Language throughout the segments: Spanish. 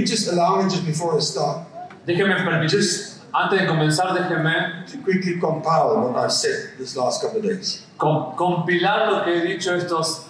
just allow me, just before I start, Déjeme permitir, antes de comenzar, déjeme to quickly compile what I've said this last couple of days. compilar lo que he dicho estos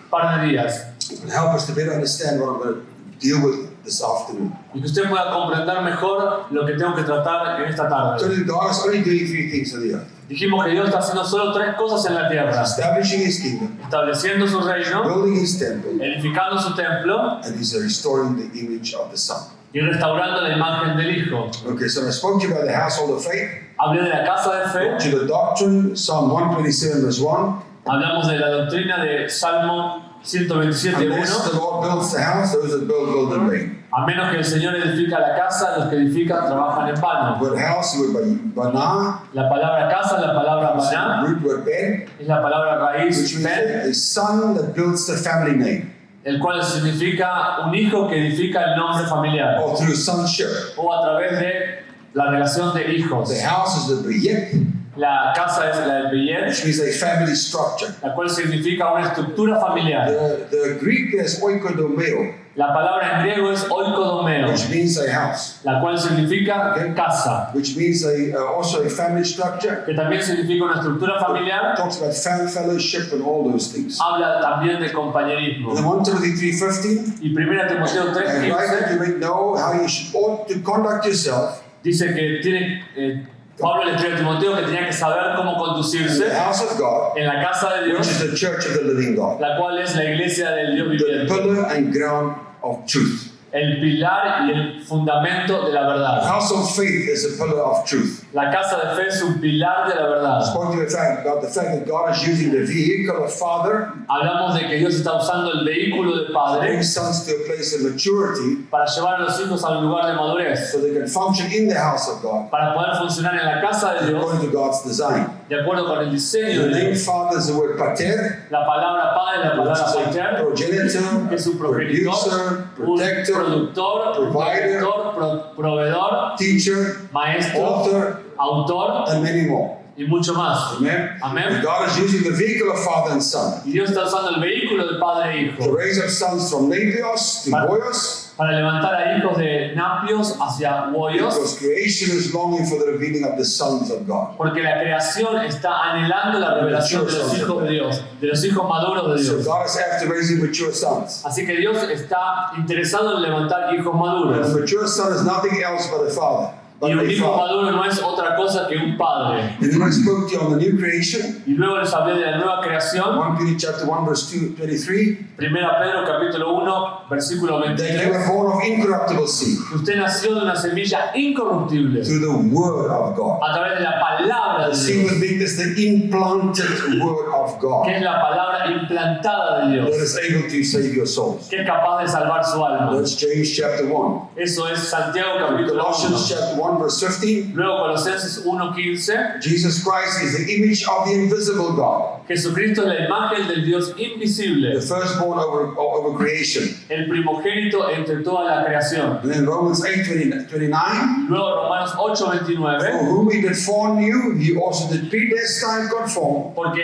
par de días It will help us to better understand what I'm going to deal with this afternoon. y que usted pueda comprender mejor lo que tengo que tratar en esta So tarde. God is only doing 3 things on the earth. Dijimos que Dios está haciendo solo 3 cosas en la tierra: Establishing His kingdom, estableciendo su reino, building His temple, edificando su templo and He's restoring the image of the Son. y restaurando la imagen del Hijo. Okay, so I spoke to you about the household of faith, Hablé de la casa de fe, to the doctrine, Psalm 127 verse 1. hablamos de la doctrina de Salmo 127:1. Unless the Lord builds the house, those that build in vain. A menos que el Señor edifica la casa, los que edifican trabajan en The vano. word house, the word banah, La palabra casa, la palabra the maná, root word ben, es la palabra which raíz means ben, a son that builds the family name, el cual significa un hijo que edifica el nombre familiar, or through sonship. o a través de la relación de hijos. The house is the beyet, La casa es la del billet, which means a family structure. la cual significa una estructura familiar. The Greek there is oikodomeo, La palabra en griego es oikodomeo, which means a house, la cual significa casa, which means also a family structure. que también significa una estructura familiar. Talks about fellowship and all those things. Habla también de compañerismo. And then 1 Timothy 3:15, Y 1 Timoteo and right that 3:15 you may know how you ought to conduct yourself dice que Pablo le escribe a Timoteo que tenía que saber cómo in the conducirse house of God, en la casa de which Dios, is the church of the living God, la cual es la iglesia del Dios the viviente, pillar and ground of truth. el pilar y el fundamento de la The verdad. house of faith is a pillar of truth. La casa de fe es un pilar de la I verdad. spoke to you about the fact that God is using the vehicle of Father Hablamos de que Dios está usando el vehículo del to Padre bring sons to a place of maturity para llevar a los hijos a un lugar de madurez, so they can function in the house of God para poder funcionar en la casa de Dios according to God's design. de acuerdo con el diseño The de name Dios. Father is the word pater, La palabra Padre, la which palabra is a pater, progenitor, que es un progenitor, producer, un protector, productor, un provider, protector, proveedor, teacher, maestro, author, autor and many more. y mucho más. Amen. Amén. And God is using the vehicle of Father and Son Y Dios está usando el vehículo de Padre e to Hijo raise up sons from Napios to Boyos, para levantar a hijos de Napios hacia Boyos, because creation is longing for the revealing of the sons of God. porque la creación está anhelando la revelación de los hijos de Dios, de los hijos maduros de So Dios. God is after raising mature sons. Así que Dios está interesado en levantar hijos And a maduros. mature son is nothing else but a father. But Y un a hijo father. maduro no es otra cosa que un padre. And then I spoke to you on the new creation, Y luego les hablé de la nueva creación. 1 Peter chapter 1 verse 23, 1 Pedro capítulo 1, versículo that you 23. were born of incorruptible seed Usted nació de una semilla incorruptible through the word of God. a través de la palabra The de seed Dios, would be this the implanted word of que God es la palabra implantada de that Dios, is able to save your souls. que es capaz de salvar su alma. That's James chapter 1. Eso es Santiago capítulo Colossians 1. chapter 1 verse 15. Luego Colosenses 1:15. Jesus Christ is the image of the invisible God, Jesucristo es la imagen del Dios invisible, the firstborn over creation. el primogénito entre toda la creación. And then Romans 8:29. Luego Romanos For 8:29. whom he did foreknew, he also did predestine conform Porque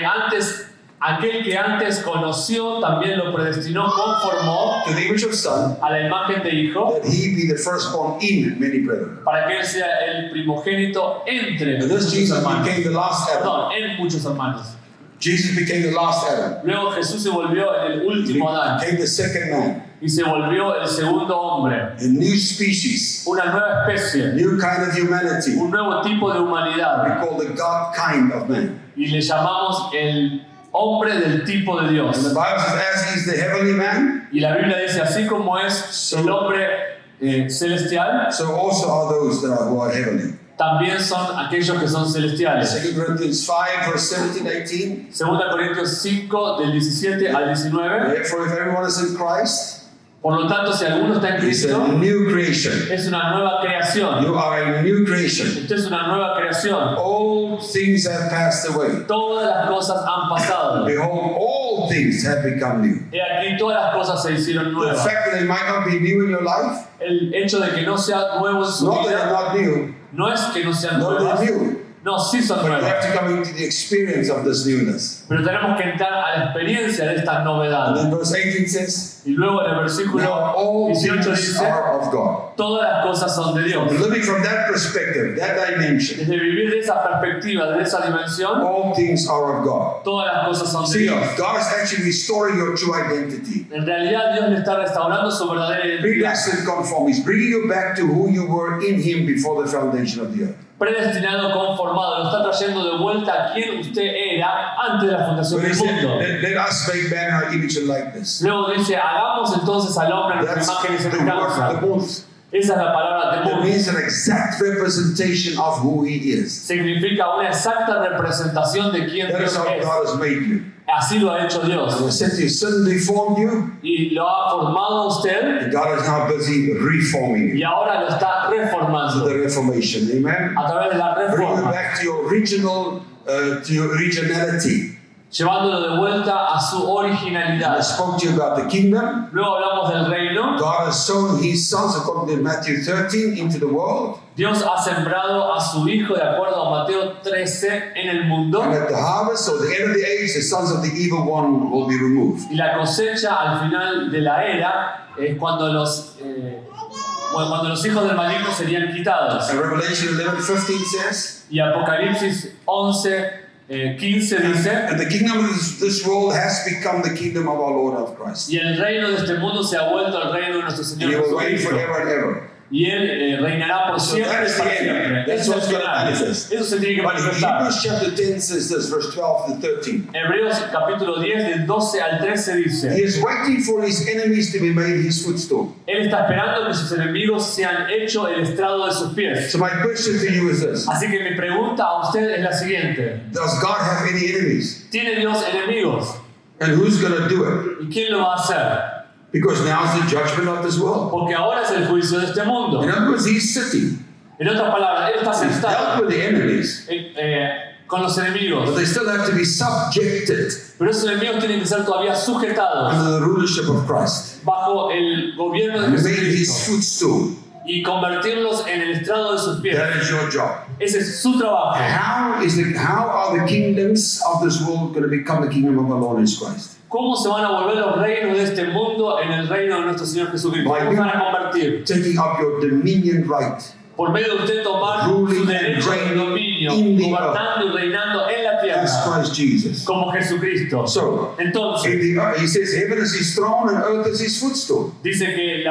aquel que antes conoció también lo predestinó, conformó to the image of Son, a la imagen de hijo, that he be the firstborn in many brethren. para que él sea el primogénito entre And this muchos Jesus hermanos. became the last Adam. Perdón, en muchos hermanos. Jesus became the last Adam. Luego Jesús se volvió en el He último Adán became the second man. y se volvió el segundo hombre, A new species, una nueva a especie, new kind of humanity. un nuevo tipo de We humanidad, call the God kind of man. y le llamamos el hombre del tipo de Dios. And the Bible says, as he's the heavenly man, Y la Biblia dice, así como es el hombre celestial, so also are those that who are heavenly. también son aquellos que son celestiales. 2 Corinthians 5, verse 17, 18. 2 Corintios 5, del 17 al 19. Therefore, if everyone is in Christ, Por lo tanto, si alguno está en it's a Cristo, new creation. es una nueva creación. You are a new creation. Usted es una nueva creación. All things have passed away. Todas las cosas han pasado. Behold, all things have become new. Y aquí todas las cosas se hicieron The nuevas. fact that they might not be new in your life, El hecho de que no sea nuevo en su not that they're vida not new, no es que no sean no, nuevas, they're new. No, sí son But we nuevas. have to come into the experience of this newness. Pero tenemos que entrar a la experiencia de esta And novedad. then verse 18 says, Y luego en el now versículo all 18 things dice, are of God. todas las cosas son de Dios. Living from that perspective, that dimension, Desde vivir de esa perspectiva, de esa dimensión, all things are of God. todas las cosas son de See, Dios. God is actually restoring your true identity. En realidad Dios le está restaurando su verdadera identidad, Predestined conform. He's bringing you back to who you were in Him before the foundation of the earth. predestinado, conformado, lo está trayendo de vuelta a quien usted era antes de la fundación But He del said, mundo. let us make man our image and likeness. Luego dice, hagamos entonces al hombre a nuestra That's imagen y the semejanza. word, the most. Esa es la palabra It temor. means an exact representation of who He is. Significa una exacta representación de quién That is Dios how es. God has made you. Así lo ha hecho Dios. And I said to you, sin formed you, Y lo ha formado a usted and God is now busy reforming you. y ahora lo está So reformando the reformation, amen. a través de la Bring you reforma, back to your original, to your originality. llevándolo de vuelta a su I originalidad. spoke to you about the kingdom. Luego hablamos del reino. God has sown His sons, according to Matthew 13, into the world. Dios ha sembrado a su Hijo, de acuerdo a Mateo 13, en el mundo. And at the harvest, or the end of the age, the sons of the evil one will be removed. Y la cosecha al final de la era es cuando cuando los hijos del maligno serían quitados. And Revelation 11:15 says, Y Apocalipsis 11, 15 dice, and the kingdom of this world has become the kingdom of our Lord of Christ. y el reino de este mundo se ha vuelto al reino de nuestro And Señor He will reign Jesucristo. forever and ever. Y Él reinará por siempre y that's para the end. siempre. That's Ese es what's el going to final. manifest. Eso se tiene que But in manifestar. Hebrews chapter 10 says this, verse 12 to 13. Hebreos capítulo 10, del 12 al 13 He dice, is waiting for His enemies to be made His footstool. Él está esperando que sus enemigos sean hecho el estrado de sus pies. So my question to you is this. Así que mi pregunta a usted es la siguiente. Does God have any enemies? ¿Tiene Dios enemigos? And who's going to do it? ¿Y quién lo va a hacer? Because now is the judgment of this world. Porque ahora es el juicio de este mundo. In other words, He's sitting. En otras palabras, Él está He's dealt sentado with the enemies. con los enemigos. But they still have to be subjected Pero esos enemigos tienen que ser todavía sujetados under the rulership of Christ. bajo el gobierno de And made His Jesucristo footstool. y convertirlos en el estrado de sus pies. That is your job. Ese es su trabajo. How are the kingdoms of this world going to become the kingdom of our Lord Jesus Christ? ¿Cómo se van a volver los reinos de este mundo en el reino de nuestro Señor Jesucristo? ¿Cómo se van a convertir? Taking up your dominion right. Por medio de usted tomar Ruling su derecho and de reigning dominio, in the gobernando y reinando en la tierra, As Christ Jesus. como Jesucristo. So, Entonces, He says, heaven is His throne and earth is His footstool. dice que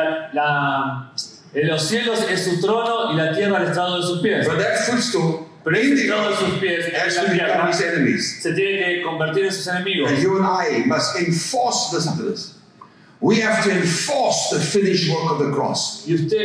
los cielos es su trono y la tierra el estrado de sus pies. But that footstool Pero in ese the estrado de earth sus pies has en to la become tierra His enemies. se tiene que convertir en sus enemigos. And you and I must enforce, listen to this. We have to enforce the finished work of the cross. Y usted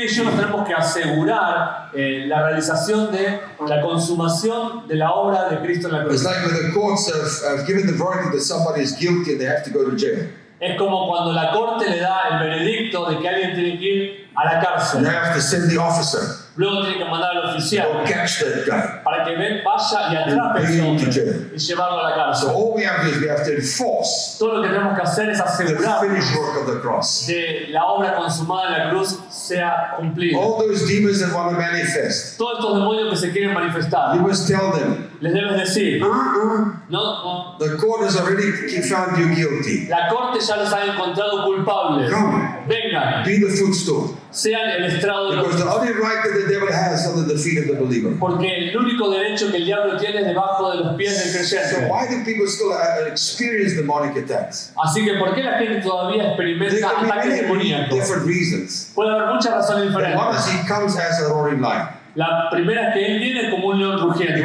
y yo nos tenemos que asegurar la realización de la consumación de la obra de Cristo en la It's cruz. like when the courts have given the verdict that somebody is guilty and they have to go to jail. Es como cuando la corte le da el veredicto de que alguien tiene que ir a la And cárcel. they have to send the officer Luego tiene que mandar al to oficial catch that guy. para que vaya y atrape a ese hombre y llevarlo a la So cárcel. all we have to do is we have to enforce Todo lo que tenemos que hacer es the asegurar finished work of the cross. que la obra consumada en la cruz sea cumplida. All those demons that want to manifest, Todos estos demonios que se quieren manifestar, you must tell them, les debes decir, no, no, the court has already found you guilty. la corte ya los ha encontrado culpables. Come, Vengan, be the footstool. sean el estrado de Because los... the only right that the devil has under the feet of the believer. Porque el único derecho que el diablo tiene es debajo de los pies del So creyente. why do people still experience demonic attacks? Así que, ¿por qué la gente todavía There experimenta can be ataques many demoníacos? different reasons. Puede haber muchas razones One diferentes. is he comes as a roaring lion. La primera es que él viene como un león He rugiente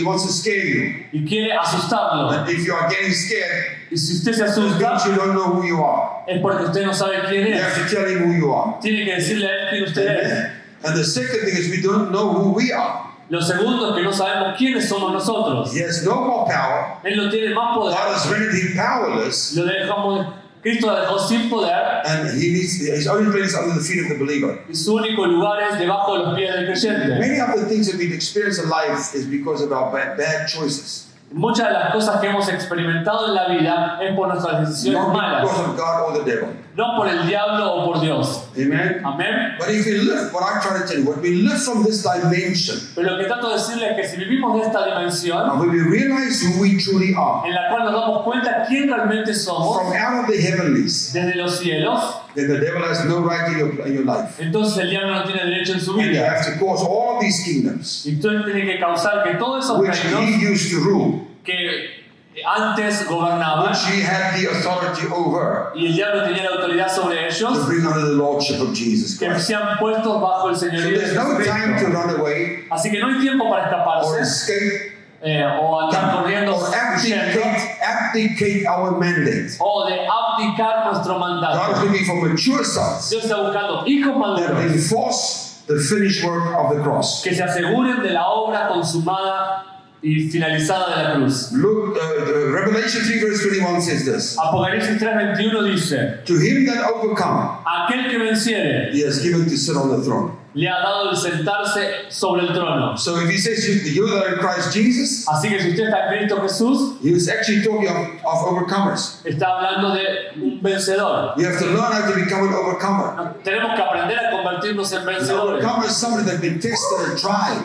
wants to scare you. y quiere asustarlo. And if you are getting scared, Y si usted se it asusta, means you don't know who you are. es porque usted no sabe quién You es. have to tell him who you are. Tiene que decirle a él quién usted es. And the second thing is we don't know who we are. Lo segundo es que no sabemos quiénes somos nosotros. He has no more power. Él no tiene más poder. God has rendered him powerless. Lo dejamos, Cristo lo dejó sin poder And his only place is under the feet of the believer. y su único lugar es debajo de los pies del creyente. Many of the things that we experience in life is because of our bad choices. Muchas de las cosas que hemos experimentado en la vida es por nuestras decisiones not malas, because of God or the devil. no por el diablo o por Dios. Amen. Amén. But if we live, what I'm trying to tell you, when we live from this dimension, Pero lo que trato de decirles es que si vivimos de esta dimensión, and when we realize who we truly are, en la cual nos damos cuenta quién realmente somos, from out of the heavenlies, desde los cielos, then the devil has no right in your life. entonces el diablo no tiene derecho en su And you vida. have to cause all these kingdoms, Y tú tienes que causar que todos esos which reinos he used to rule, que antes gobernaban which he had the authority over, y el diablo tenía la autoridad sobre to ellos, bring under the lordship of Jesus que Christ. sean puestos bajo el So señorío de there's no time to Jesucristo. run away Así que no hay tiempo para or escaparse escape o andar corriendo or huyendo, abdicate our mandate. o de abdicar nuestro God is mandato. looking for mature sons Dios está buscando hijos that maduros enforce the finished work of the cross. que se aseguren de la obra consumada y finalizada de la cruz. Look, Revelation 3 verse 21 says this. Apocalipsis 3:21 dice: To him that overcome, aquel que venciere he has given to sit on the throne. le ha dado el sentarse sobre el trono. So if he says you that are in Christ Jesus, Así que si usted está en Cristo Jesús, he is actually talking of overcomers. está hablando de un vencedor. You have to learn how to become an overcomer. Tenemos que aprender a convertirnos en An vencedores. overcomer is somebody that's been tested and tried.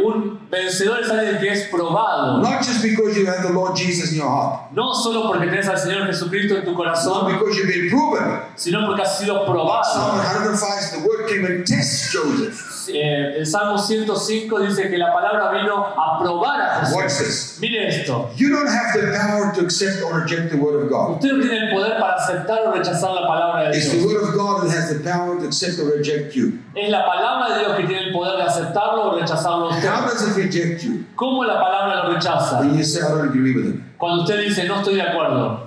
Un vencedor es alguien que es probado. Not just because you have the Lord Jesus in your heart. No solo porque tenés al Señor Jesucristo en tu Not corazón, because you've been proven. sino porque has sido Psalm probado. 105, the word came and test Joseph. El Salmo 105 dice que la palabra vino a probar a Watch Jesús. this. Mire esto. You don't have the power to accept or reject the word of God. Usted no tiene el poder para aceptar o rechazar la palabra de It's the Dios. word of God that has the power to accept or reject you. Es la palabra de Dios que tiene el poder de aceptarlo o rechazarlo a usted. How does it reject you? ¿Cómo la palabra lo rechaza? When you say, I don't agree with it. Cuando usted dice, no estoy de acuerdo.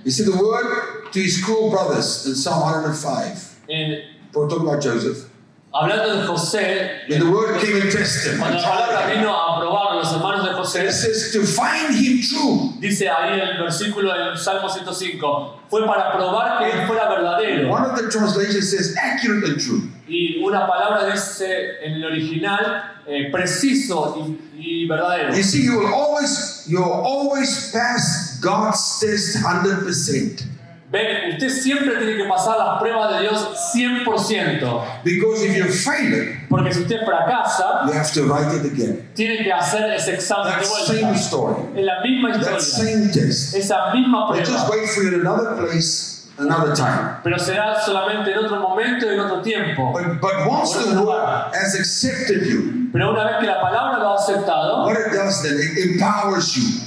You see the word to his cruel brothers in Psalm 105. We're talking about Joseph. Hablando de José, When the word came and tested him. cuando la palabra vino a probar a los hermanos de José, It says to find him true. dice ahí el versículo del Salmo 105, fue para probar que él fuera verdadero. One of the translations says accurate and true. Y una palabra dice en el original, preciso y verdadero. You see, you'll always pass God's test 100%. Ven, usted siempre tiene que pasar las pruebas de Dios 100%. Because if you fail it, Porque si usted fracasa, you have to write it again. tiene que hacer ese examen That de same vuelta. story. Es la misma That historia, same test. esa misma They just prueba. wait for you in another place, another time. Pero será solamente en otro momento y en otro tiempo. But once the word has accepted you, Pero una vez que la palabra lo ha aceptado, what it does then, it empowers you.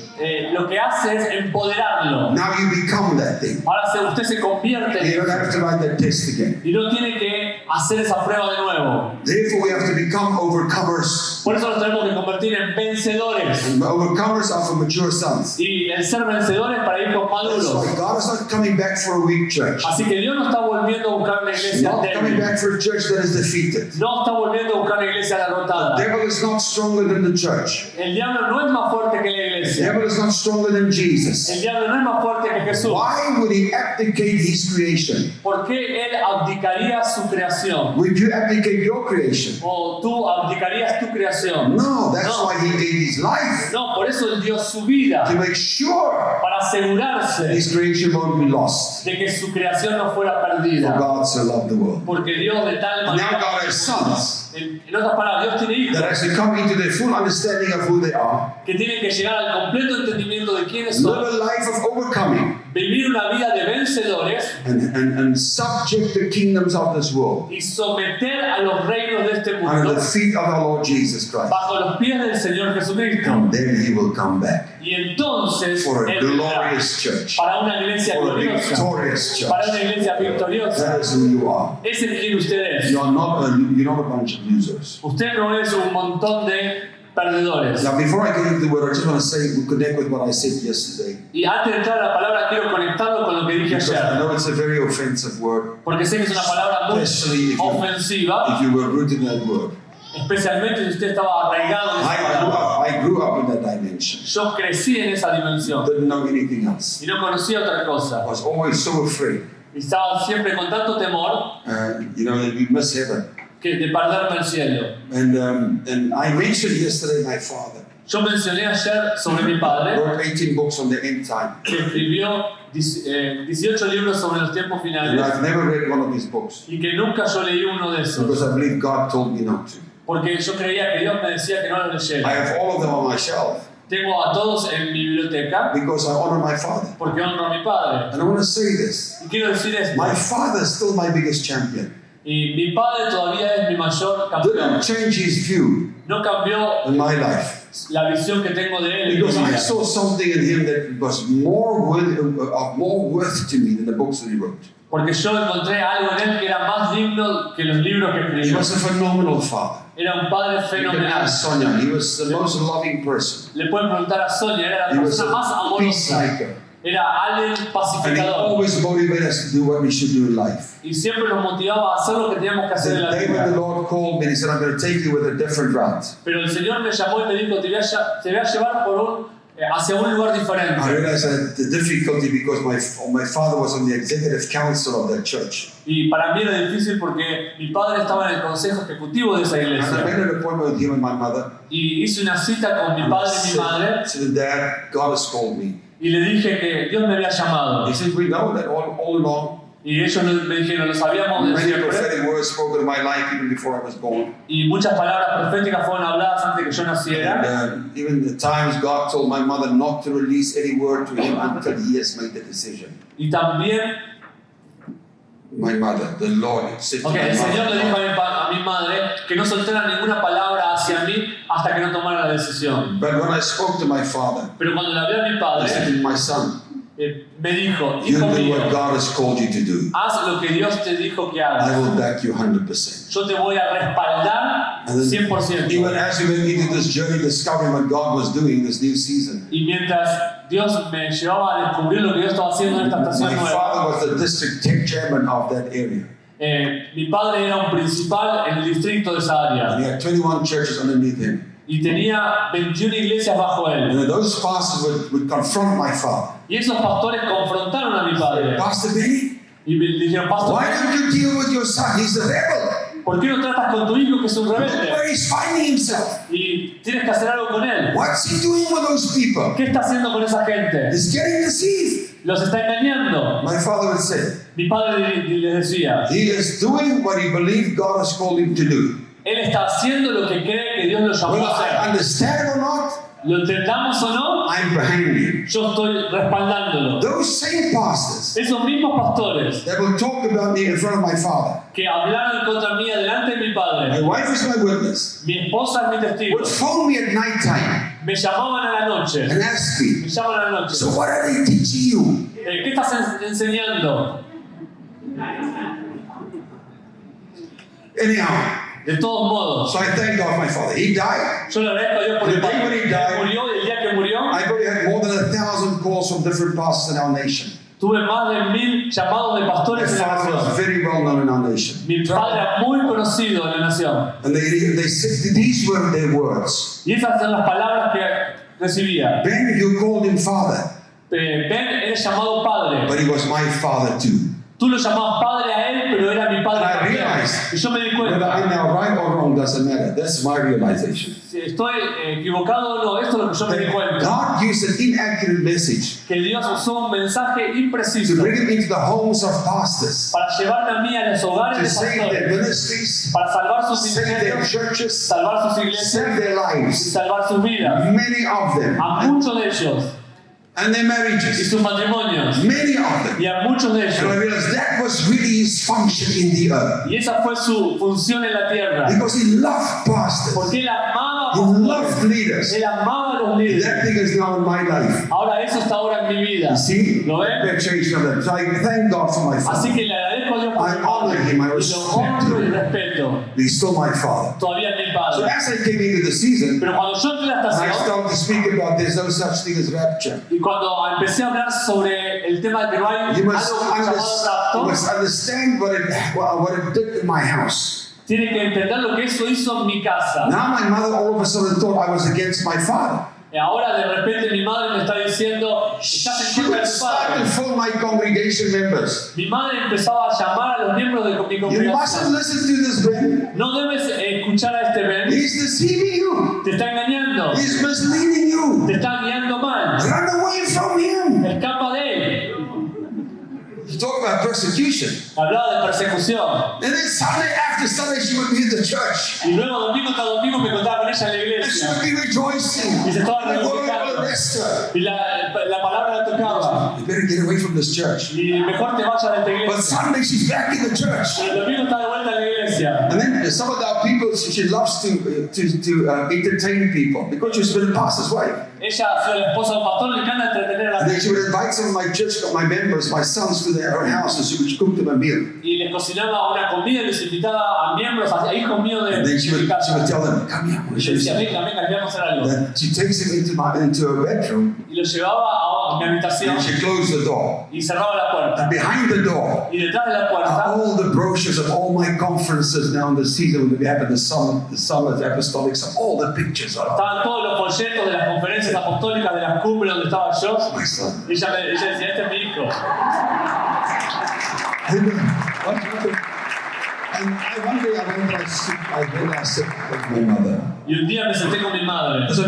lo que hace es empoderarlo. Now you become that thing. Ahora usted se convierte You en don't have to write that test again. y no tiene que hacer esa prueba de nuevo. Therefore, we have to become overcomers. Por eso nos tenemos que convertir en vencedores. And overcomers are for mature sons. Y el ser vencedores para hijos That's maduros. why God is not coming back for a weak church. Así que Dios no está volviendo a buscar una He's iglesia not coming débil. back for a church that is defeated. No está volviendo a buscar una iglesia The derrotada. devil is not stronger than the church. El diablo no es más fuerte que la The iglesia. devil is not stronger than El Jesus. diablo no es más fuerte que Jesús. Why would he abdicate his creation? ¿Por qué él abdicaría su creación? Would you abdicate your creation? ¿O tú abdicarías tu creación? No, that's No. why he gave his life, No, por eso él dio su vida, to make sure para asegurarse his creation won't be lost. de que su creación no fuera For perdida. God so loved the world. Porque Dios de tal Now manera... God has sons En otras palabras, Dios tiene hijos that as they come into their full understanding of who they are, que tienen que llegar al completo entendimiento de quiénes live son, a life of overcoming, vivir una vida de vencedores and subject the kingdoms of this world y someter a los reinos de este under mundo the feet of our Lord Jesus Christ. bajo los pies del Señor Jesucristo. And then he will come back Y entonces for a Él vendrá glorious church, para una iglesia for a gloriosa, victorious church. para una iglesia victoriosa. That is who you are. Ese es quien usted es. You're not a bunch of losers. Usted no es un montón de perdedores. Now, before I get into the word, I just want to say, connect with what I said yesterday. Y antes de entrar a la palabra, quiero conectarlo con lo que dije Because I ayer. know it's a very offensive word, Porque sé que es una palabra muy especially ofensiva, if you were rooted in that word. especialmente si usted estaba arraigado en esa palabra. I grew up in that dimension. Yo crecí en esa dimensión Didn't know anything else. y no conocía otra cosa. I was always so afraid, Y estaba siempre con tanto temor that we miss heaven. que de perderme el cielo. And I mentioned yesterday my father. Yo mencioné ayer sobre mi padre, wrote 18 books on the end time. que escribió 18 libros sobre los tiempos And finales I've never read one of these books y que nunca yo leí uno de esos, because I believe God told me not to. porque yo creía que Dios me decía que no lo I leyera. have all of them on my shelf Tengo a todos en mi biblioteca because I honor my father. porque honro a mi padre. And I want to say this. Y quiero decir esto, My father is still my biggest champion. y mi padre todavía es mi mayor campeón. Didn't change his view No cambió in my life. la visión que tengo de él en mi Because I vida. saw something in him that was more worth to me than the books that he wrote. Porque yo encontré algo en él que era más digno que los libros que He escribió. was a phenomenal father. Era un padre You can fenomenal. ask Sonia. He was the most loving person. Le pueden preguntar a Sonia, era He la was persona más a amorosa. peacemaker. Era alguien And he pacificador. always motivated us to do what we should do in life. Y siempre nos motivaba a hacer lo que teníamos que hacer en The la day when the vida. Lord called me, he said, I'm going to take you with a different route. Pero el Señor me llamó y me dijo, te voy a llevar hacia un lugar I diferente. realized that the difficulty because my father was on the executive council of that church. Y para mí era difícil porque mi padre estaba en el consejo ejecutivo de esa And I iglesia. made an appointment with him and my mother. Y hice una cita con mi And I padre y mi madre said, Dad, God has called me. y le dije que Dios me había llamado. He said, we know that all along. Y ellos me dijeron, lo sabíamos de Many siempre. prophetic words spoken in my life even before I was born. Y muchas palabras proféticas fueron habladas antes que yo And naciera. even the times God told my mother not to release any word to him until he has made the decision. Y también, My mother, the Lord, said to el my Señor le dijo mother, a mi madre que no soltara ninguna palabra hacia mí hasta que no tomara la decisión. but when I spoke to my father, Pero cuando le hablé a mi he padre, said to me, my son, me dijo, you hijo do mío, what God has called you to do. haz lo que Dios te dijo que I hagas. will back you 100%. Yo te voy a respaldar And then, 100%. even as we went into this journey discovering what God was doing this new season, Y mientras Dios me llevaba a descubrir lo que Dios estaba haciendo en esta my estación nueva, father was the district tech chairman of that area. mi padre era un principal en el distrito de esa área And he had 21 churches underneath him. y tenía 21 iglesias bajo él. And then those pastors would confront my father. Y esos pastores confrontaron a mi padre Pastor Benny, y me dijeron, Pastor, why don't you deal with your son? He's a rebel. ¿por qué no tratas con tu hijo que es un Look rebelde? where he's finding himself. Y tienes que hacer algo con él. What's he doing with those people? ¿Qué está haciendo con esa gente? He's getting deceived. Los está engañando. My father would say, Mi padre le decía, he is doing what he believed God has called him to do. él está haciendo lo que cree que Dios lo llamó Whether a I hacer. understand or not, Lo entendamos o no, I'm behind him. yo estoy respaldándolo. Those same pastors Esos mismos pastores that will talk about me in front of my father. que hablaron contra mí delante de mi My padre, wife is my witness. mi esposa es mi testigo, Would phone me at nighttime me llamaban a la noche, and ask me, me llaman a la noche. so what are they teaching you? ¿Qué estás enseñando? Anyhow, De todos modos, so I thank God for my father. He died. yo le agradezco a Dios por el The day padre when he que died, murió y el día que murió, I probably had more than 1,000 calls from different pastors in our nation. tuve más de 1000 llamados de My pastores en la father was nación. very well known in our nation. Mi padre era muy conocido en la nación. And they said, these were their words. Y esas son las palabras que recibía. Ben, you called him father, Ben era llamado padre. but he was my father too. Tú lo llamabas padre a él, pero era mi padre And I también. realized Y yo me di whether cuenta, I'm now right or wrong doesn't matter. That's my realization. si estoy equivocado o no, esto es lo que yo me di cuenta. God used an inaccurate message Que Dios usó un mensaje to impreciso bring it into the homes of pastors, para llevarme a mí a los hogares to de save their pastores, ministries, para salvar sus save their ministerios, churches, salvar sus iglesias save their y lives. salvar sus vidas. Many of them. A muchos de ellos And their y marriages. sus matrimonios Many of them. y a muchos de And I ellos. realized that was really his function in the earth. Y esa fue su función en la tierra. Because he loved pastors. Porque él amaba a He pastores, loved leaders. él amaba a los líderes. That thing is now in my life. Ahora eso está ahora en mi vida. You see? ¿Lo ven? That changed of them. So I thank God for my Así father. que le agradezco a Dios por I mi honor padre. him, I Y lo respect honro y him. respeto. He's still my father. Todavía es mi So padre. as I came into the season, Pero cuando yo entré a la I estación started to speak about there's no such thing as rapture. y cuando empecé a hablar sobre el tema de que no hay You must, algo llamado rapto, understand what it did in my house. tienen que entender lo que eso hizo en mi casa. Now my mother all of a sudden thought I was against my father. Ahora de repente mi madre me está diciendo, estás en She contra would de tu start to padre. phone my congregation members. Mi madre empezaba a llamar a los miembros de mi You congregación. mustn't listen to this man. No debes escuchar a este Ben. He's deceiving you. Te está engañando. He's misleading you. Te está guiando mal. Run away from him. Escapa de él. You talk about persecution. Hablaba de persecución. And then Sunday after Sunday, she would be in the church. Y luego domingo tras domingo me contaba con ella en la And she iglesia. would be rejoicing. Y se estaba The word regocijando. will arrest her. Y la palabra la tocaba. You better get away from this church. Y mejor te vayas de esta But iglesia. Sunday, she's back in the church. Y el domingo está de vuelta en la iglesia. And then some of our people, she loves to entertain people because she's been a pastor's wife. Ella fue la esposa de un pastor, le encanta entretener a la And then gente. she would invite some of my church, my members, my sons to her house, and she would cook them a meal. Y les cocinaba una comida y les invitaba a miembros, a hijos míos de And then she would mi casa. tell them, "Come here, I want to Y show you decía, something." venga, venga, queremos hacer algo. Then she takes him into her bedroom, Y lo llevaba a mi habitación and she closed the door. y cerraba la puerta. And behind the door Y detrás de la are puerta all the brochures of all my conferences now in the season that we have in the summer, the apostolic summer. All the pictures are up. estaban todos los folletos de las conferencias apostólicas, de las cumbres donde estaba yo. My son. Y ella decía, este es mi hijo. And one day I went and I sit with my mother. Y un día me senté con mi madre. Because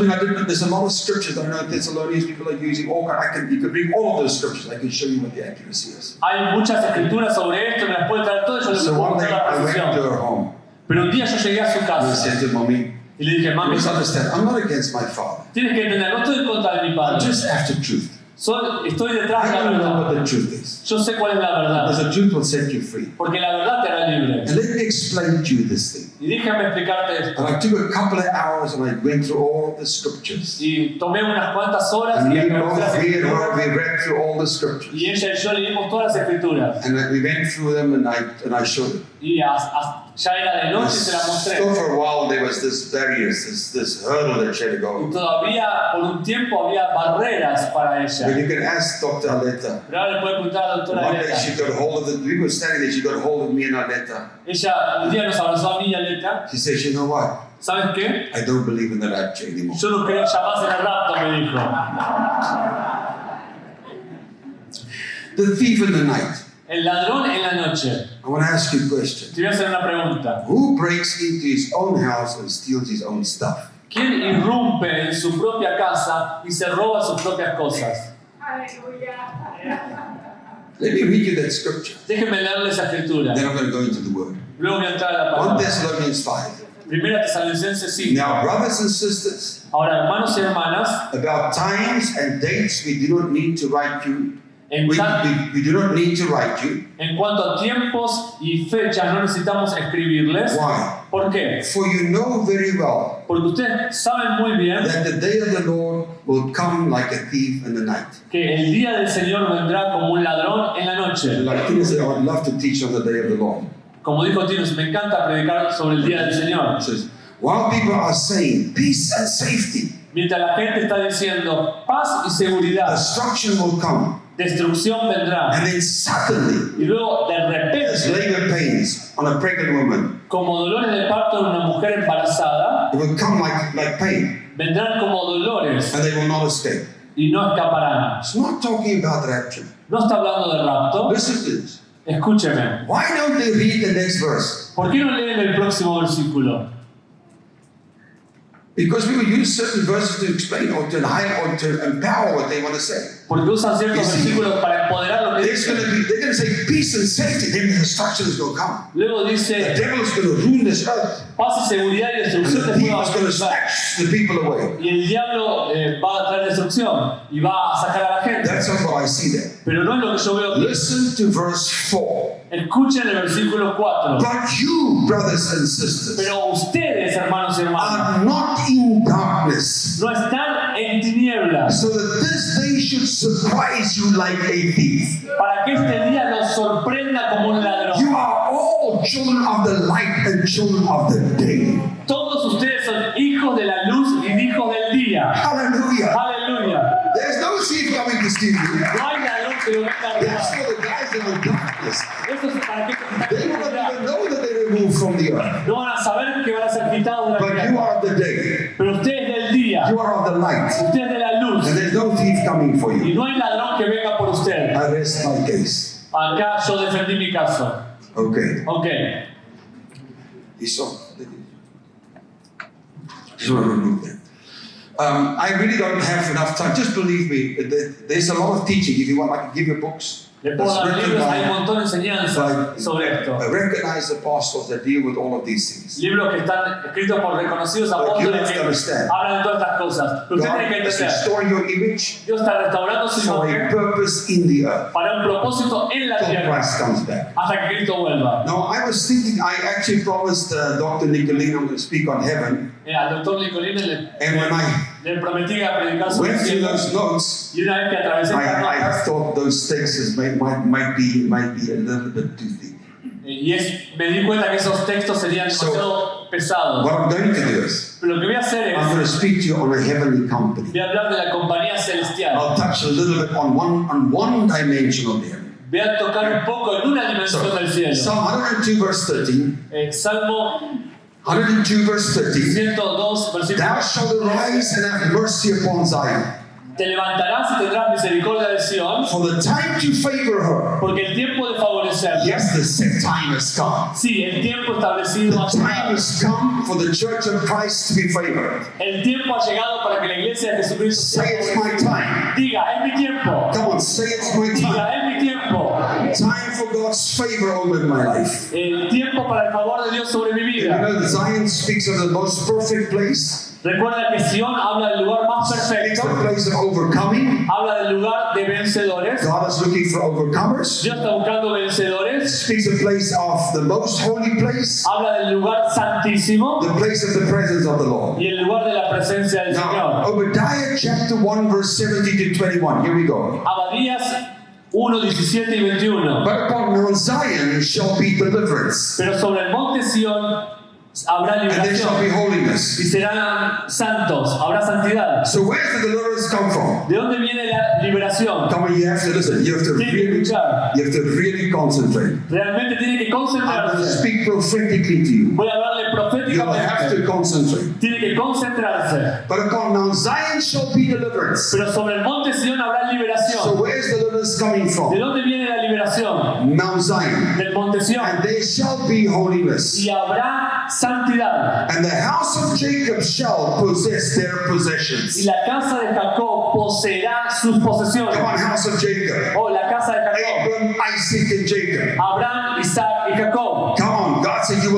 there's a lot of scriptures. I know Thessalonians people are using all. You can read all of those scriptures. I can show you what the accuracy is. Hay muchas escrituras sobre esto, me las puede traer todas, yo les So puedo one day mostrar la I went to precisión. her home Pero un día yo llegué a su and I casa said to mommy, y le dije, "You mami, must understand. I'm not against my father. tienes que entender, no estoy en contra de mi I'm padre. just after truth. Estoy detrás de I la don't know verdad. what the truth is. Yo sé cuál es la Because verdad. the truth will set you free. Porque la verdad te hará libre. And let me explain to you this thing. Y déjame explicarte esto. And I took a couple of hours and I went through all of the scriptures. Y tomé unas cuantas horas And y we acabé las both, me and her, escrituras. we read through all the scriptures. Y ella y yo leímos todas las escrituras. And we went through them and I showed them. Y ya era de noche y se las mostré. Still for a while there was this barriers, this hurdle that she had to go Y over. todavía, por un tiempo, había barreras para But ella. you can ask Dr. Aleta. Pero ahora le puede preguntar a la doctora One day Aleta. she got hold of we were standing there, she got hold of me and Aleta. Ella un día nos abrazó a mí y a Aleta. She said, "You know what? ¿Sabes qué? I don't believe in the rapture anymore." Yo no creo ya más en el rapto, me dijo. The thief in the night. El ladrón en la noche. I want to ask you a question. Te voy a hacer una pregunta. Who breaks into his own house and steals his own stuff? ¿Quién irrumpe en su propia casa y se roba sus propias cosas? Let me read you that scripture. Déjenme leerle esa escritura. Then I'm going to go into the word. Luego voy a entrar a la 1 palabra. Thessalonians 5. Primera Tesalonicenses 5. Now, brothers and sisters, Ahora, hermanos y hermanas, about times and dates we do not need to write you. en, We do not need to write you. en cuanto a tiempos y fechas, no necesitamos escribirles. Why? ¿Por qué? For you know very well Porque ustedes saben muy bien that the day of the Lord will come like a thief in the night. que el día del Señor vendrá como un ladrón en la noche. Like Tina said, I would love to teach on the day of the Lord. Como dijo Tinus, me encanta predicar sobre el día del Señor. It says, while people are saying peace and safety, Mientras la gente está diciendo paz y seguridad, destruction will come. destrucción vendrá. And then suddenly, Y luego, de as repente, labor pains on a pregnant woman, como dolores de parto de una mujer embarazada, it will come like pain, vendrán como dolores and they will not escape. y no escaparán. It's not talking about rapture. No está hablando de rapto. Listen to this. Escúcheme. Why don't they read the next verse? ¿Por qué no leen el próximo versículo? Because we will use certain verses to explain or to highlight or to empower what they want to say. Porque usan ciertos You see, versículos para empoderar lo que They're dicen. going to say peace and safety, then the destruction is going to come. Luego The dice devil is going to ruin this earth, paz y seguridad y and destrucción the después thief va is a going to venir. snatch the people away. Y el diablo va a traer destrucción y va a sacar a la gente. That's not what I see there. Pero no es lo que yo veo aquí. Listen to verse 4. Escuchen el versículo 4. But you, brothers and sisters, Pero ustedes, hermanos y hermanas, are not in darkness, no están en tinieblas so that this day should surprise you like a thief. para que este día los sorprenda como un ladrón. You are all children of the light and children of the day. Todos ustedes son hijos de la luz y hijos del día. Hallelujah. Aleluya. There's no thief coming to steal you. No hay ladrón que lo venga a That's robar. for the guys in the darkness. Eso es para que They will not even know that they removed from the earth. no van a saber que van a ser quitados de la But you tierra. are of the day. Pero ustedes del día. tiniebla. You are of the light. Usted es de la luz. And there's no thief coming for Y you. no hay ladrón que venga por usted. I rest my case. Acá yo defendí mi caso. Okay. Ok. Esau. Just want to remove that. I really don't have enough time. Just believe me, there's a lot of teaching. If you want, I can give you books. Le puedo dar libros, hay un montón de enseñanzas sobre esto. Recognize the apostles that deal with all of these things. Libros que están escritos por reconocidos you apóstoles have to que understand. hablan de todas estas cosas. Pero usted tiene que God is entender, restoring your image Dios está restaurando su for a imagen purpose in the earth para un propósito en la till tierra Christ comes back. hasta que Cristo vuelva. Now, I was thinking, I actually promised Dr. Nicolino I'm going to speak on heaven. Al doctor Nicolino And when I le prometí que predicar sobre went el through cielo, those notes, y una vez que atravesé estas I notas, thought those texts might be a little bit too thick. me di cuenta que esos textos serían demasiado pesados. What I'm going to do is, Pero lo que voy a hacer I'm es, going to speak to you on a heavenly company. voy a hablar de la compañía celestial. I'll touch a little bit on one dimension of heaven. Voy a tocar un poco en una dimensión del cielo. Psalm 102 verse 13. Salmo 102 verse 13. 102, versículo. Thou shalt arise and have mercy upon Zion, Te levantarás y tendrás misericordia de Sion, for the time to favor her. porque el tiempo de favorecerla. Yes, the set time has come. Sí, el tiempo establecido ha The time llegado. has come for the church of Christ to be favored. El tiempo ha llegado para que la iglesia de Jesucristo sea Say it's my favorecida. time. Diga, es mi tiempo. Come on, say it's my time. Diga, es mi tiempo. Time for God's favor over my life. El tiempo para el favor de Dios sobre mi You vida. know, the Zion speaks of the most perfect place. Recuerda que Sion habla del lugar más It's perfecto. the place of overcoming. Habla del lugar de vencedores. God is looking for overcomers. Dios está buscando vencedores. Speaks a place of the most holy place, Habla del lugar santísimo the place of the presence of the Lord. y el lugar de la presencia del Now, Señor. Obadiah chapter 1 verse 17 to 21. Here we go. Abadías 1, 17 y 21. But upon Mount Zion shall be deliverance, Pero sobre el monte Sion habrá and there shall be liberación holiness. y serán santos, habrá santidad. So where's the deliverance come from? ¿De dónde viene la liberación? Come on, you have to listen. You have to Tiene que escuchar. really concentrate. Realmente tiene que I'm going to concentrarse. speak prophetically to you. Voy a hablarle You have to proféticamente. concentrate. Tiene que concentrarse. But upon Mount Zion shall be deliverance. Pero sobre el monte Sion habrá So liberación. where's deliverance coming ¿De from? dónde viene la liberación? Mount Zion. Del monte Sion. And there shall be holiness. Y habrá santidad. And the house of Jacob shall possess their Y possessions. la casa de Jacob poseerá sus posesiones. Come on, house of Jacob. Oh, la casa de Jacob. Abram, Isaac, and Jacob. Abraham, Isaac y Jacob. Come on, God said you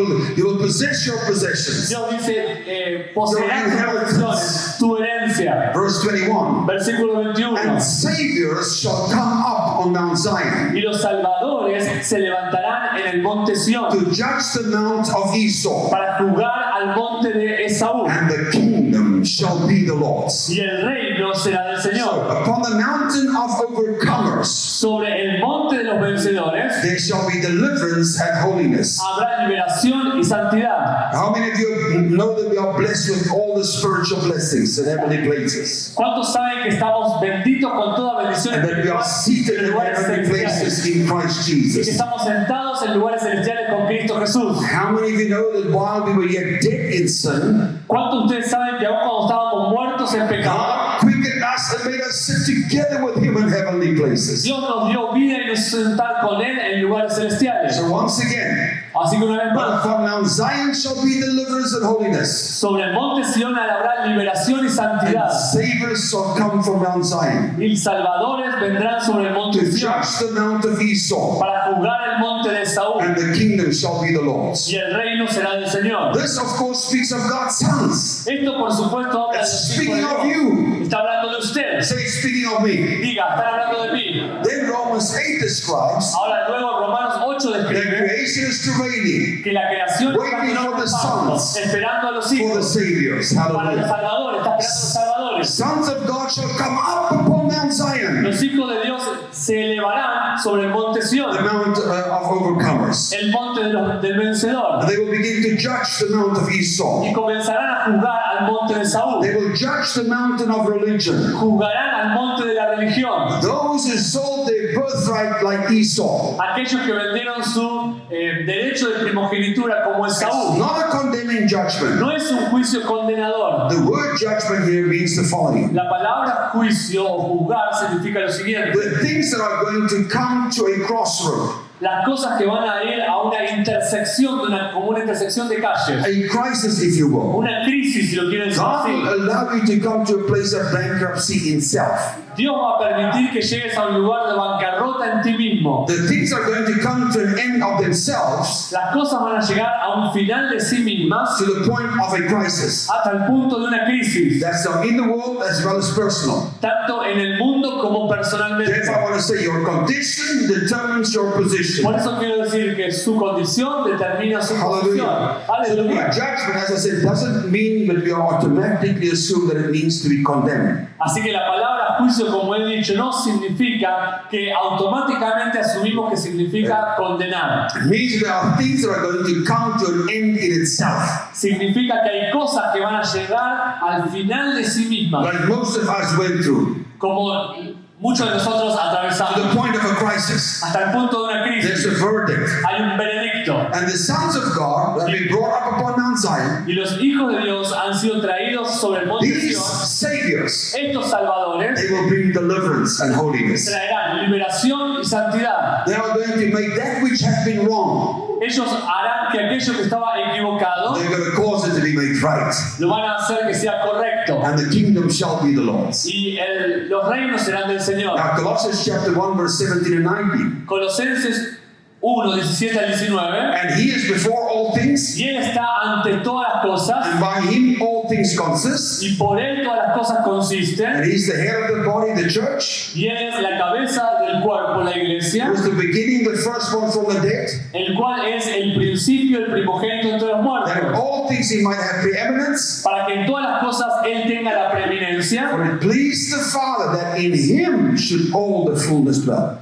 will possess your possessions. Dios dice, poseerás tus posesiones, tu herencia. Verse 21. Versículo 21. And saviors shall come up on Mount Zion Y los salvadores se levantarán en el monte Sion to judge the mount of Esau, para jugar al monte de Esaú. and the kingdom shall be the Lord's. Y el reino será del So, Señor. upon the mountain of overcomers, Sobre el monte de los vencedores there shall be deliverance and holiness. habrá liberación y santidad. How many of you know that we are blessed with all the spiritual blessings in heavenly places? ¿Cuántos saben que estamos benditos con toda bendición And that we are seated en in lugares heavenly celestiales? places in Christ Que Jesus. estamos sentados en lugares celestiales con Cristo Jesús. How many of you know that while we were yet dead in sin, ¿Cuántos de ustedes saben que aún cuando estábamos muertos en pecado, God quickened us and made us sit together with Him in heavenly places? Dios nos dio vida y nos hizo sentar con Él en lugares celestiales? So once again, Así que una vez but más, upon Mount Zion shall be deliverance and holiness. sobre el monte Sion habrá liberación y And santidad. saviors shall come from Mount Zion Y salvadores vendrán sobre el monte to Sion judge the mount of Esau, para juzgar el monte de Saúl. and the kingdom shall be the Lord's. Y el reino será del Señor. This, of course, speaks of God's sons. Esto, por supuesto, habla de It's los hijos speaking de of Dios. you. Está hablando de usted. Say, it's speaking of me. Diga, están hablando de mí. Then Romans 8 describes Ahora, luego Romanos 8 that describe creation is travailing que la creación está Waiting for the esperando, sons. esperando a los for the hijos saviors. para los Hallelujah. salvadores, está esperando a los salvadores. Sons of God shall come up upon Mount Zion, Los hijos de Dios se elevarán sobre el monte the Sion, mount of overcomers. el monte del vencedor, And they will begin to judge the mount of y Esau. comenzarán a juzgar al monte de Saúl, They will judge the mountain of religion. juzgarán al monte de la la religión. Those who sold their birthright like Esau. Aquellos que vendieron su derecho de primogenitura como It's Esaú. not a condemning judgment. No es un juicio condenador. The word judgment here means the following. La palabra juicio o juzgar significa lo siguiente. The things that are going to come to a crossroad. Las cosas que van a ir a una intersección, como una intersección de calles. A crisis, if you will. Una crisis, si lo quieren decir God así. will allow you to come to a place of bankruptcy in self. Dios va a permitir que llegues a un lugar de bancarrota en ti mismo. The things are going to come to an end of themselves Las cosas van a llegar a un final de sí mismas to the point of a crisis. hasta el punto de una crisis, That's in the world as well as personal. tanto en el mundo como personalmente. Therefore, I want to say your condition determines your position. Por eso quiero decir que su condición determina su posición. Hallelujah. So the word Aleluya. judgment, as I said, doesn't mean that we automatically assume that it means to be condemned. Así que la palabra juicio, como he dicho, no significa que automáticamente asumimos que significa condenar. It means there are things that are going to come to an end in itself. Significa que hay cosas que van a llegar al final de sí mismas, Like most of us went through, como muchos de nosotros to the atravesamos, point of a crisis. hasta el punto de una There's crisis. a verdict. Hay un veredicto. And the sons of God have been brought up upon Mount Zion. Y los hijos de Dios han sido traídos sobre el monte de These Sion. saviors, Estos salvadores they will bring deliverance and holiness. traerán liberación y santidad. They are going to make that which has been wrong, Ellos harán que aquello que estaba equivocado they're going to cause it to be made right. lo van a hacer que sea correcto. And the kingdom shall be the Lord's. Y los reinos serán del Señor. Now, Colossians chapter 1, verse 17 and 19. Colosenses 1, 17 al 19. And he is before all things, Y Él está ante todas las cosas, and by him all things consist. y por Él todas las cosas And consisten. he's the head of the body, the church. Y Él es la cabeza del cuerpo, la iglesia, Who is the beginning, the firstborn from the dead. el cual es el principio, el primogénito entre los That in muertos, all things he might have preeminence. para que en todas las cosas Él tenga la preeminencia, For it pleased the Father that in him should all the fullness dwell.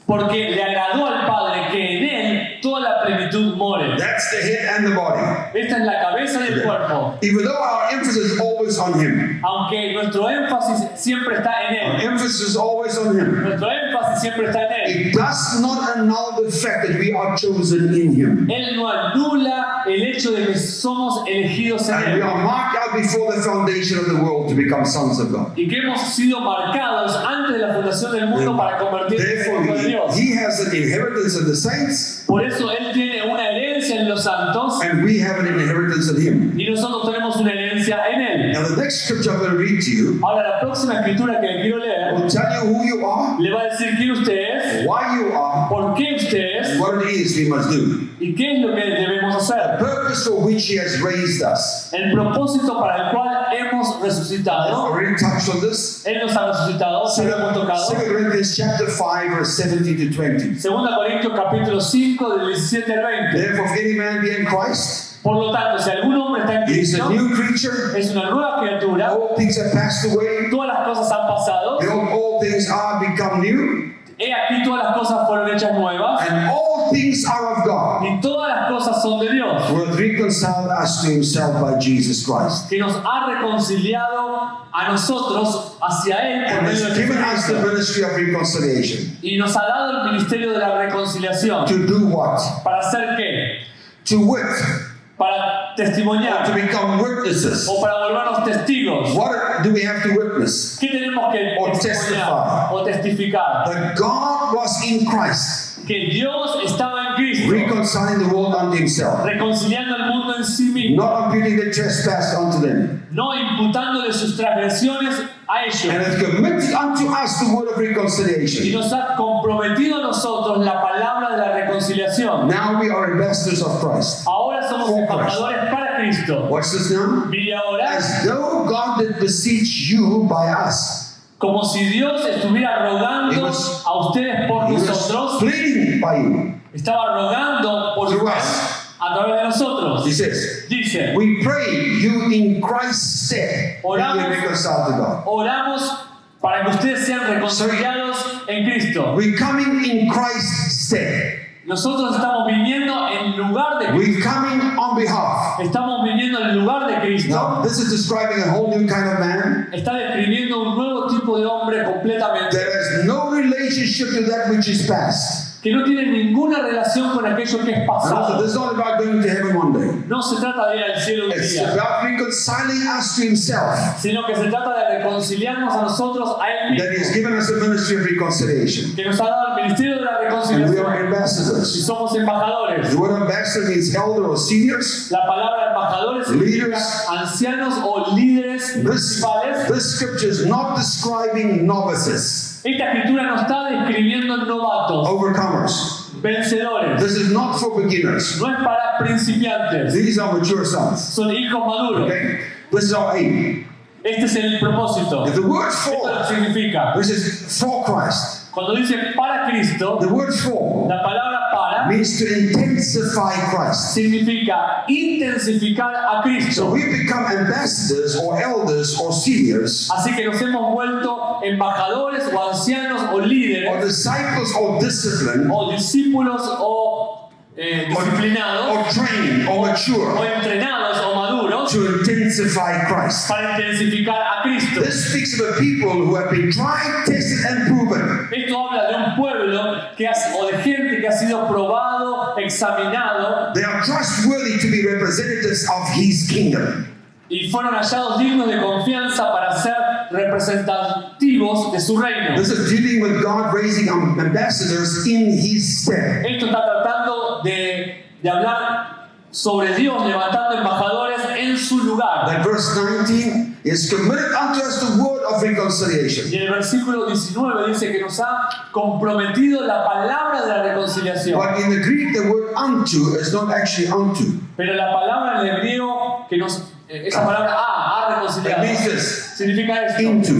porque le agradó al Padre que en Él toda la plenitud more. That's the head and the body. Esta es la cabeza del cuerpo, Even though our emphasis is always on him. aunque nuestro énfasis siempre está en Our Él. emphasis is always on him. Nuestro énfasis siempre está en Él. It does not annul the fact that we are chosen in him. Él no anula el hecho de que somos elegidos en And we Él are marked out before the foundation of the world to become sons of God. y que hemos sido marcados antes de la fundación del mundo para convertirnos en Therefore, hijos de Dios. he has an inheritance in the saints, Por eso Él tiene una herencia en los santos and we have an inheritance in him. y nosotros tenemos una herencia en Él. Now, the next scripture I'm going to read to you Ahora, la próxima escritura que le quiero leer will tell you who you are, le va a decir quién usted es, why you are, por qué usted es what it is we must do. y qué es lo que debemos hacer. Purpose for which he has raised us. El propósito para el cual hemos I've resucitado. already touched on this. Él nos ha resucitado, se lo hemos tocado. 2 Corinthians chapter 5, verse 17 to 20. 2 Corintios capítulo 5 del 17 al 20. Therefore, if any man be in Christ, Por lo tanto, si algún hombre está en he is Cristo, a new creature. es una nueva criatura, All things have passed away. todas las cosas han pasado, Behold, all things are become new. he aquí todas las cosas fueron hechas nuevas, And all things are of God, y todas las cosas son de Dios, who hath reconciled us to himself by Jesus Christ. que nos ha reconciliado a nosotros hacia Él por And medio has de given us the Jesucristo, ministry of reconciliation. y nos ha dado el ministerio de la reconciliación. To do what? ¿Para hacer qué? To wit, Para testimoniar to become witnesses. o para volvernos testigos. What do we have to witness? ¿Qué tenemos que Or testimoniar testify. o testificar? That God was in Christ, Que Dios estaba en Cristo, reconciling the world unto himself, reconciliando al mundo en sí mismo, not imputing their trespass unto them, no imputándole sus transgresiones a ellos, and hath committed unto us the word of y reconciliation. nos ha comprometido a nosotros la palabra de la reconciliación. Now we are ambassadors of Christ. Ahora somos For embajadores para Cristo. Watch this now. Mire ahora, As though God did beseech you by us. como si Dios estuviera rogando He was- a ustedes por He was nosotros, pleading by you. estaba rogando por Through ustedes us. a través de nosotros. He says, Dice, we pray you in Christ's stead be Oramos. reconciled to God. oramos para que ustedes sean reconciliados en Cristo. We're coming in Christ's stead. nosotros estamos viniendo en lugar de We're Cristo. coming on behalf. Estamos viniendo en lugar de Cristo. Now, this is describing a whole new kind of man. Está describiendo un nuevo tipo de hombre completamente, There is no relationship to that which is past. que no tiene ninguna relación con aquello que es And also, pasado. this is not about going to heaven one day. No se trata de ir al cielo un It's día, about reconciling us to Himself. sino que se trata de reconciliarnos a nosotros a Él That He has mismo, given us a ministry of reconciliation. que nos ha dado el ministerio de la And we reconciliación are y ambassadors. somos embajadores. The word ambassador means elder or seniors. La palabra embajadores significa Leaders. ancianos o líderes principales. This scripture is not describing novices, Esta escritura no está describiendo novatos, overcomers. vencedores. This is not for beginners. No es para principiantes, These are mature sons. son hijos maduros. Okay? This is our aim. Este es el propósito. The word Esto es lo que for, significa. this is for Christ. Cuando dice para Cristo, The word for la palabra para means to intensify Christ. significa intensificar a So Cristo. we become ambassadors or elders or seniors Así que nos hemos vuelto embajadores o ancianos o or líderes disciples or disciplined o discípulos o disciplinados or trained or o mature entrenados o maduros to intensify Christ. para intensificar a Cristo. This speaks of a people who have been tried, tested, and proven. Esto habla de un pueblo o de gente que ha sido probado, examinado They are trustworthy to be representatives of His kingdom. y fueron hallados dignos de confianza para ser representativos de su reino. This is dealing with God raising ambassadors in His stead. Esto está tratando de hablar sobre Dios levantando embajadores en su lugar. That verse 19 is committed unto us the word of reconciliation. Y el versículo 19 dice que nos ha comprometido la palabra de la reconciliación. But in the Greek, the word unto is not actually unto. Pero la palabra en el griego que esa palabra ha It reconciliado, means this, significa esto: into.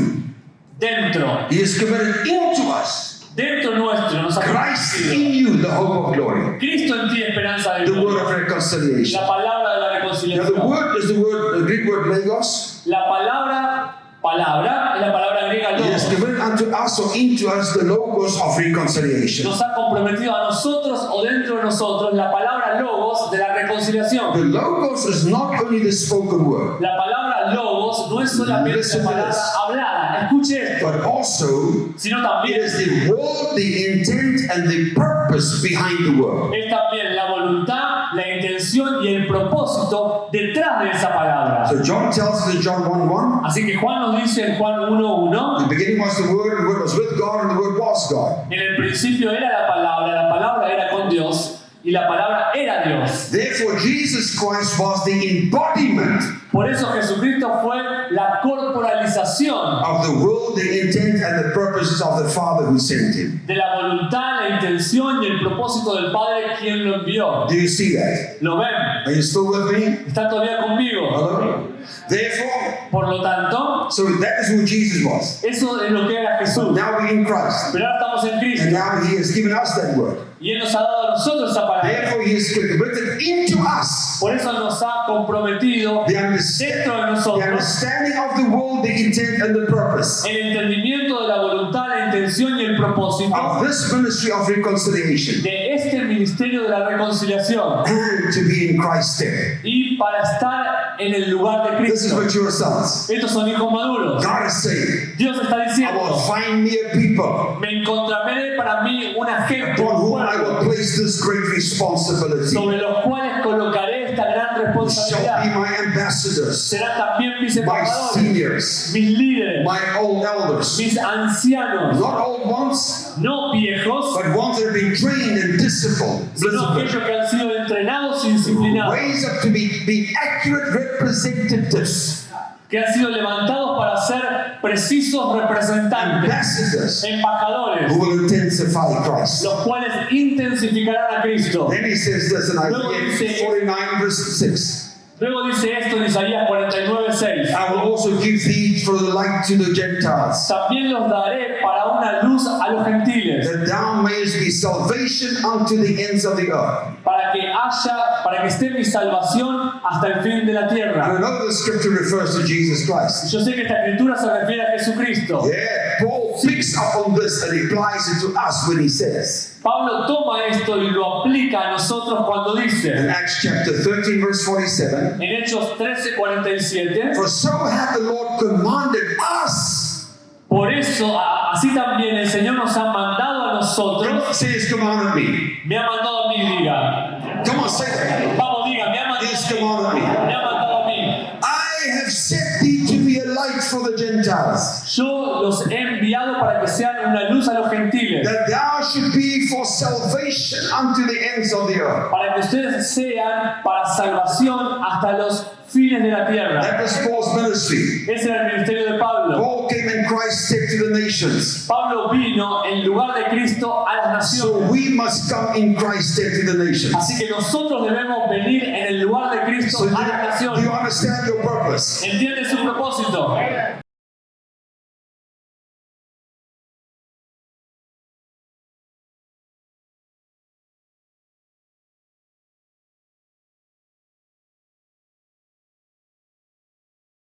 dentro, He is committed into us. dentro nuestro nos ha Christ in comprometido. you, the hope of glory. Cristo en ti, esperanza de The word gloria. of reconciliation. La palabra de la Now the reconciliación. word is the Greek word logos. La palabra es la palabra griega He has logos. given unto us or into us the logos of reconciliation. Nos ha comprometido a nosotros o dentro de nosotros la palabra logos de la reconciliación. The logos is not only the spoken word, La palabra logos no es solamente Listen la to palabra this. hablada, escuche esto, but also sino it también is the will, the intent, and the purpose behind the word. es también la voluntad, la intención y el propósito detrás de esa palabra. So John tells us in John 1:1, Así que Juan nos dice en Juan 1:1, the beginning was the word was with God, and the word was God. en el principio era la palabra era con Dios y la palabra era Dios. Therefore, Jesus Christ was the embodiment Por eso Jesucristo fue la corporalización of the will, the intent, and the purposes of the Father who sent him. de la voluntad, la intención y el propósito del Padre quien lo envió. Do you see that? ¿Lo ven? Are you still with me? ¿Están todavía conmigo? Hello? Therefore, Por lo tanto, so that is who Jesus was. eso es lo que era Jesús. Now we're in Christ. Pero ahora estamos en And Cristo now He has given us that word. y Él nos ha dado a nosotros esa palabra. Therefore, He is committed into us Por eso nos ha comprometido the dentro de the nosotros understanding of the will, the intent, and the purpose el entendimiento de la voluntad, la intención y el propósito of this ministry of reconciliation de este ministerio de la reconciliación and to be in Christ's stead. y para estar en el lugar de This is Cristo. mature sons. Estos son hijos maduros. God is saying, Dios está I will diciendo, find me a people me encontraré para mí una gente, upon un whom I will pueblo, place this great responsibility. sobre los cuales colocaré esta gran Shall be responsabilidad. my ambassadors, Serán también mis my embajadores, seniors, mis líderes, my old elders. mis ancianos, Not old ones, no viejos, but ones that have been trained and disciplined. sino aquellos que han sido entrenados y disciplinados, Raised up to be accurate representatives, que han sido levantados para ser precisos representantes, ambassadors embajadores, who will intensify Christ. los cuales intensificarán a Cristo. Then he says this in Isaiah 49 verse 6. Luego dice esto en Isaías 49:6. I will also give thee for the light to the Gentiles, También los daré para una luz a los gentiles, that thou mayest be salvation unto the ends of the earth. para que esté mi salvación hasta el fin de la And tierra. I know the scripture refers to Jesus Christ. Yo sé que esta escritura se refiere a Jesucristo. Yeah, Paul picks up on this and he applies it to us when he says Pablo toma esto y lo aplica a nosotros cuando in dice Acts chapter 13, verse 47, en Hechos 13:47, for so hath the Lord commanded us. por eso así también el Señor nos ha mandado a nosotros, Say he's commanded me. me ha mandado a mí, diga. Come on, say that. Vamos, diga, me ha mandado He's a mí. commanded me. Me ha mandado a mí. I have set thee to be a light for the Gentiles, Yo los he enviado para que sean una luz a los gentiles, that thou should be for salvation unto the ends of the earth. para que ustedes sean para salvación hasta los fines de la tierra. That was Paul's ministry. Ese era el ministerio de Pablo. Paul came in Christ's stead to the nations. Pablo vino en lugar de Cristo a las So naciones. we must come in Christ's stead to the nations. Así que nosotros debemos venir en el lugar de Cristo So a las do you naciones. understand your purpose? ¿Entiende su propósito?